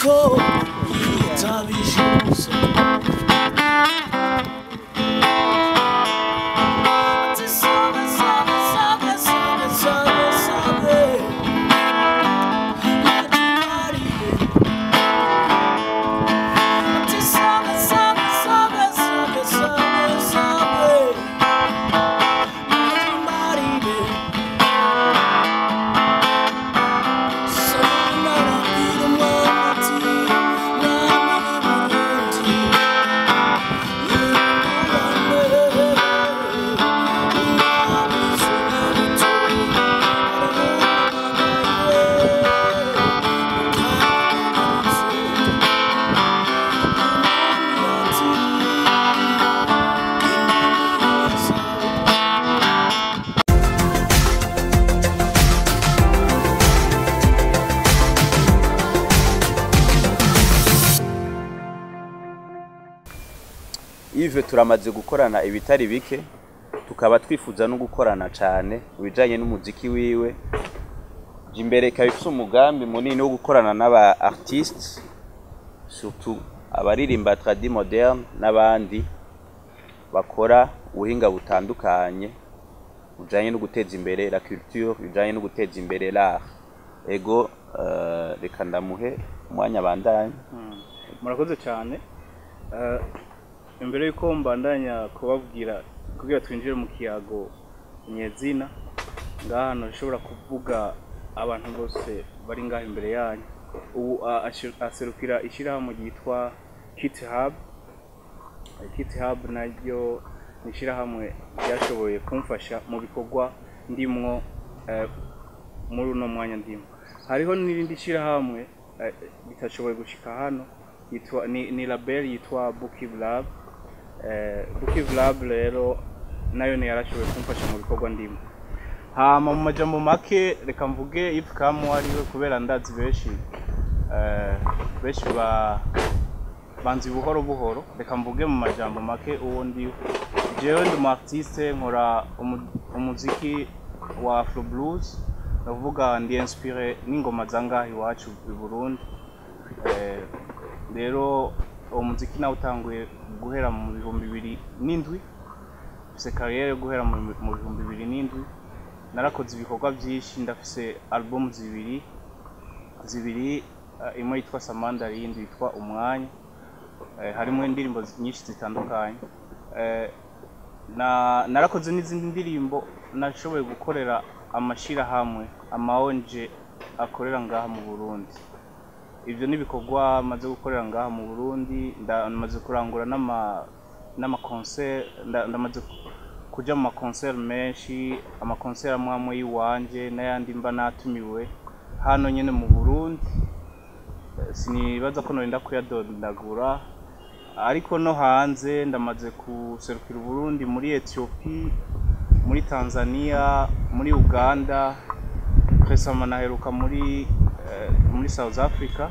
gito yitabishuza Ive turamaze gukorana ibitari bike tukaba twifuza no gukorana cyane ubijanye n'umuziki wiwe imbere kabifite umugambi munini wo gukorana n'aba artistes surtout abaririmba tradi moderne n'abandi bakora ubuhinga butandukanye ujanye no guteza imbere la culture ujanye no guteza imbere l'art ego reka ndamuhe umwanya bandanye murakoze cyane imbere yuko mbandanya kubabwira kugira twinjire mu kiyago nyezina ngaha nashobora kuvuga abantu bose bari ngaha imbere yanyu ubu aserukira ishirahamwe ryitwa Kit Hub naryo nishirahamwe ryashoboye kumfasha mu bikorwa ndimwo muri uno mwanya ndimo hariho n'irindi shirahamwe bitashoboye gushika hano yitwa ni label yitwa Buki Lab rero nayo ni yarashoboye kumfasha mu bikorwa ndimo hama mu majambo make reka mvuge ifkamu ariwe kubera ndazi benshi banzi buhoro buhoro reka mvuge mu majambo make uwo ndi jewe ndi mu artiste nkora umuziki wa Afro Blues ndavuga ndi inspiré n'ingoma zangahi wacu i Burundi rero umuziki nawe utanguye guhera mu 2007 fise carrière guhera mu 2007 narakoze ibikorwa byinshi ndafise album zibiri imwe yitwa Samanda yindi yitwa Umwanya harimo indirimbo nyinshi zitandukanye narakoze n'izindi ndirimbo nashoboye gukorera amashira hamwe amaonje akorera ngaha mu Burundi ivyo nibikorwa maze gukorera ngaha mu Burundi ndamaze kurangura n'ama concert ndamaze kuja mu concert menshi ama concert amwe yiwanje n'ayandi mba natumiwe hano nyene mu Burundi sinibaza ko norinda kuyadondagura ariko no hanze ndamaze kuserukira Burundi muri Ethiopia muri Tanzania muri Uganda récemment naheruka muri South Africa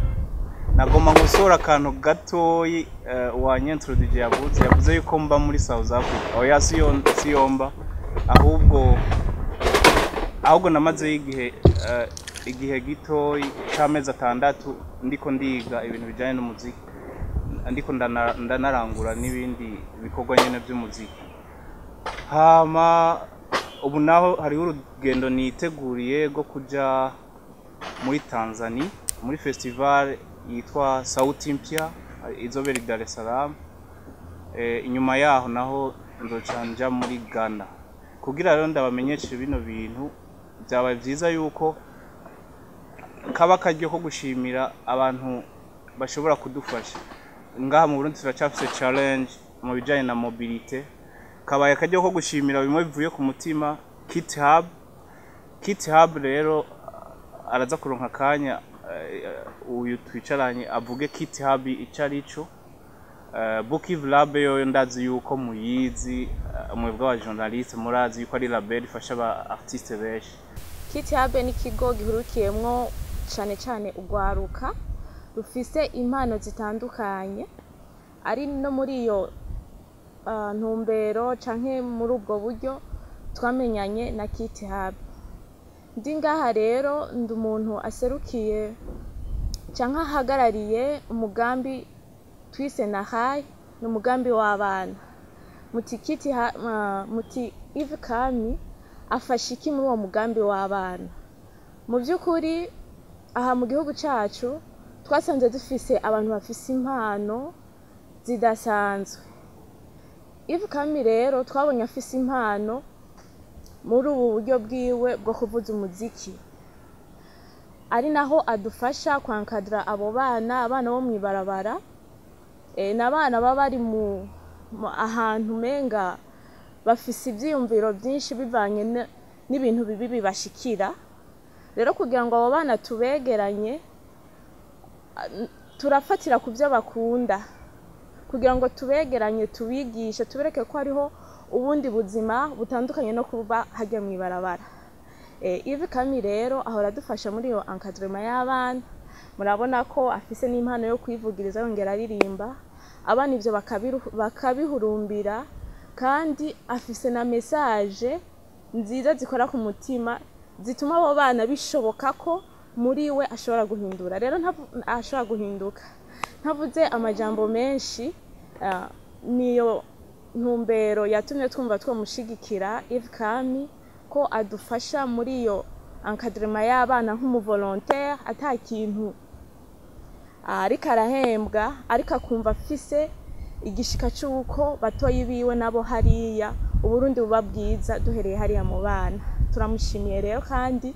nagoma ngusora akantu gatoyi wanyentroduce yavuze yuko mba muri South Africa oya siyomba ahubwo namaze igihe gitoyi cy'amezi 6 ndiko ndiga ibintu bijanye n'umuziki ndiko ndanarangura n'ibindi bikorwa nyene by'umuziki hama ubu naho hariho urugendo niteguriye rwo kuja muri Tanzania muri festival yitwa Sauti Mpya izobera Dar es Salaam inyuma yaho naho nzocanja muri Ghana kugira rero ndabamenyeshe bino bintu byaba byiza yuko kaba karyo ko gushimira abantu bashobora kudufasha ngaha mu Burundi turacafise challenge mu bijanye na mobilité kabaye karyo ko gushimira bimwe bivuye ku mutima Kit Hub rero araza kuronka kanya uyu twicaranye avuge Kit Hub icarico Buki Lab yo ndazi yuko muyizi mwebwe aba journaliste murazi yuko ari label ifasha aba artiste benshi Kit Hub ni kigo gihurukiyemwo cyane ugwaruka rufise impano zitandukanye ari no muri iyo ntumbero canke muri ubwo buryo twamenyanye na Kit Hub ndi ngaha rero ndi umuntu aserukiye canke ahagarariye umugambi twise na hayi ni umugambi w'abana muti Yves Kami afasha iki muri uwo mugambi w'abana. Mu by'ukuri aha mu gihugu cyacu twasanze dufise abantu bafise impano zidasanzwe. Yves Kami rero twabonye afise impano muri ubu buryo bwiwe bwo kuvuza umuziki, ari naho adufasha kwankadira abo bana bo mwibarabara, n'abana baba bari mu ahantu menga bafise ivyiyumviro byinshi bivanye n'ibintu bibi bibashikira. Rero kugira ngo abo bana tubegeranye, turafatira ku byo bakunda kugira ngo tubegeranye, tubigishe, tubereke ko hariho ubundi buzima butandukanye no kuba hajya mwibarabara. Yves Kami rero ahora dufasha muri iyo encadrement y'abana. Murabona ko afise n'impano yo kwivugiriza yongera aririmba, abana ivyo bakabihurumbira, kandi afise na message nziza zikora ku mutima zituma abo bana bishoboka ko muri we ashobora guhindura. Rero ashobora guhinduka. Ntavuze amajambo menshi, niyo ntumbero yatumye twumva twomushigikira Yves Kami ko adufasha muri iyo encadrement y'abana nk'umuvolontaire, atakintu ariko arahembwa, ariko akumva afise igishika cy'uko batoyi biwe nabo hariya Uburundi buba bwiza duhereye hariya mu bana. Turamushimiye rero kandi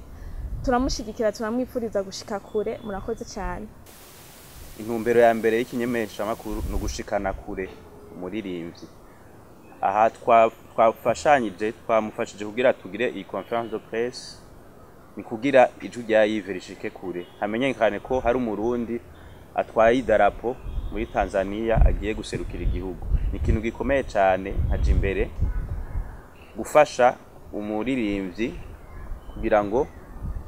turamushigikira, turamwifuriza gushika kure. Murakoze cyane. Intumbero ya mbere y'ikinyemesha makuru no gushikana kure umuririmbyi. Aha twafashanyije, twamufashije kugira tugire iyi conference de presse, ni kugira ijwi rya Yves rishike kure, hamenyekane ko hari umurundi atwaye idarapo muri Tanzania agiye guserukira igihugu. Ni ikintu gikomeye cyane haje imbere gufasha umuririmbyi kugira ngo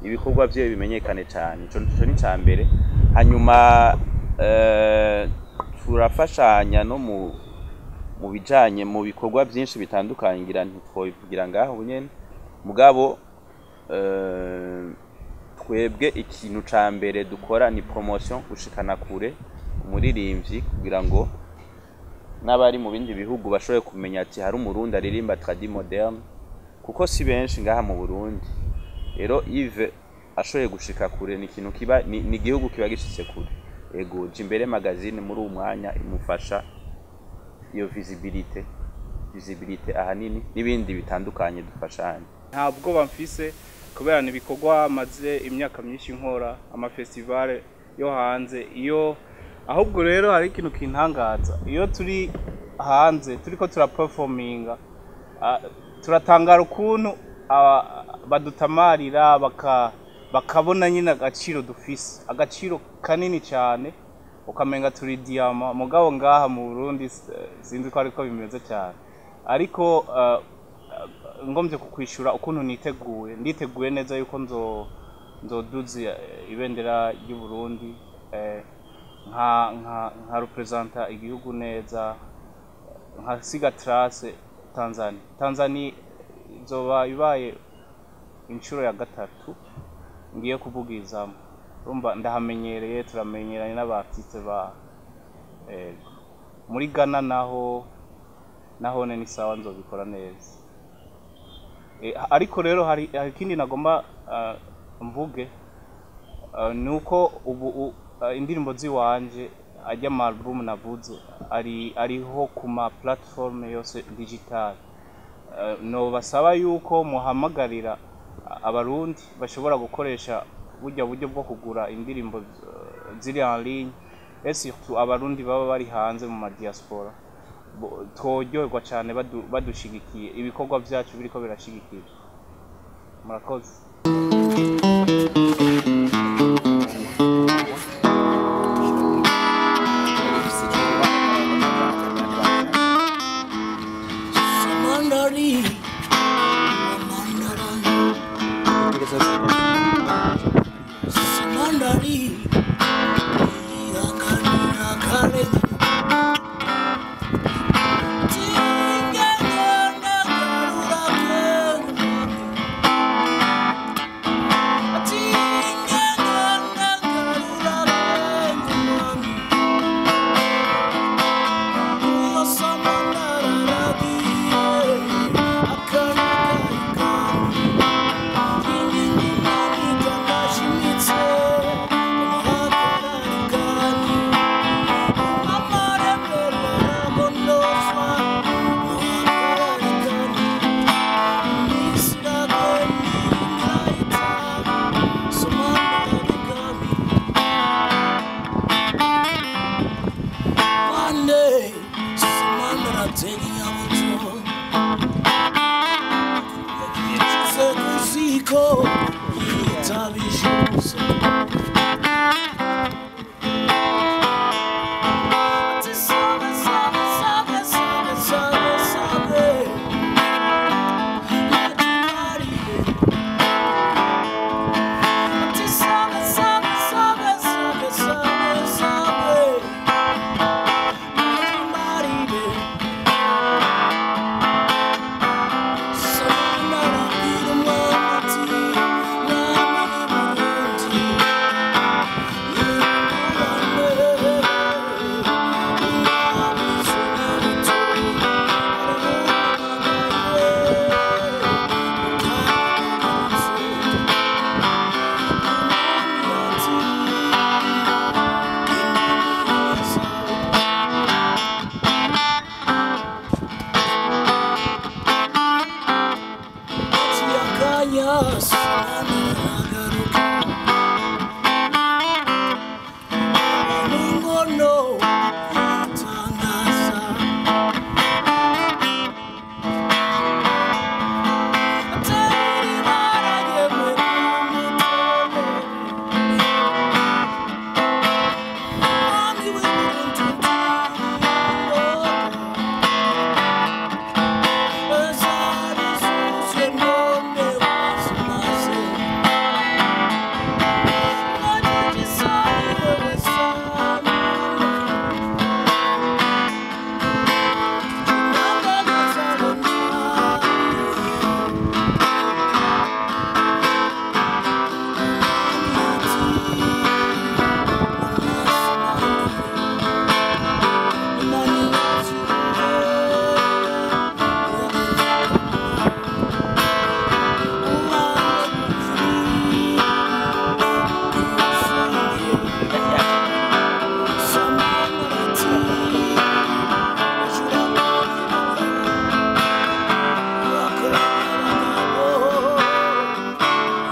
ibikorwa bye bimenyekane cyane. Ico ni cyambere. Hanyuma turafashanya no mu bijanye mu bikorwa byinshi bitandukanye, ngira ntitwobivugira ngaho nyene, mugabo twebwe ikintu ca mbere dukora ni promotion, gushikana kure umuririmbyi kugira ngo n'abari mu bindi bihugu bashoboye kumenya ati hari umurundi aririmba tradi moderne, kuko si benshi ngaha mu Burundi. Rero Yves ashoboye gushika kure ni ikintu kiba ni igihugu kiba gishitse kure. Ego Jimbere magazine muri uwo mwanya imufasha iyo visibility ahanini n'ibindi bitandukanye dufashanye. Ntabwo bamfise kubera nibikorwa maze imyaka myinshi nkora amafestival yo hanze iyo, ahubwo rero hari ikintu kintangaza iyo turi hanze turiko turaperforminga, turatangara ukuntu badutamarira bakabona nyine agaciro dufise, agaciro kanini cyane, ukamenga turi diamant. Mugabo ngaha mu Burundi sinzi ko ariko bimeze cyane, ariko ngombye kukwishura ukuntu nditeguye neza yuko nzoduza ibendera ry'u Burundi, nka representa igihugu neza, nka siga trace Tanzania zoba ibaye inshuro ya 3 ngiye kuvugizamo. Urumva ndahamenyereye, turamenyeranye n'abartiste ba muri Ghana naho ni sawa, nzobikora neza. Ariko rero hari ikindi nagomba mvuge, nuko ubu indirimbo ziwanje ajya mu album navuze ariho ku ma platform yose digital. No basaba yuko muhamagarira abarundi bashobora gukoresha burya buryo bwo kugura indirimbo ziri en ligne, et surtout abarundi baba bari hanze mu diaspora tworyoherwa cyane badushigikiye, ibikorwa byacu biriko birashigikira. Murakoze.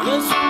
Yes.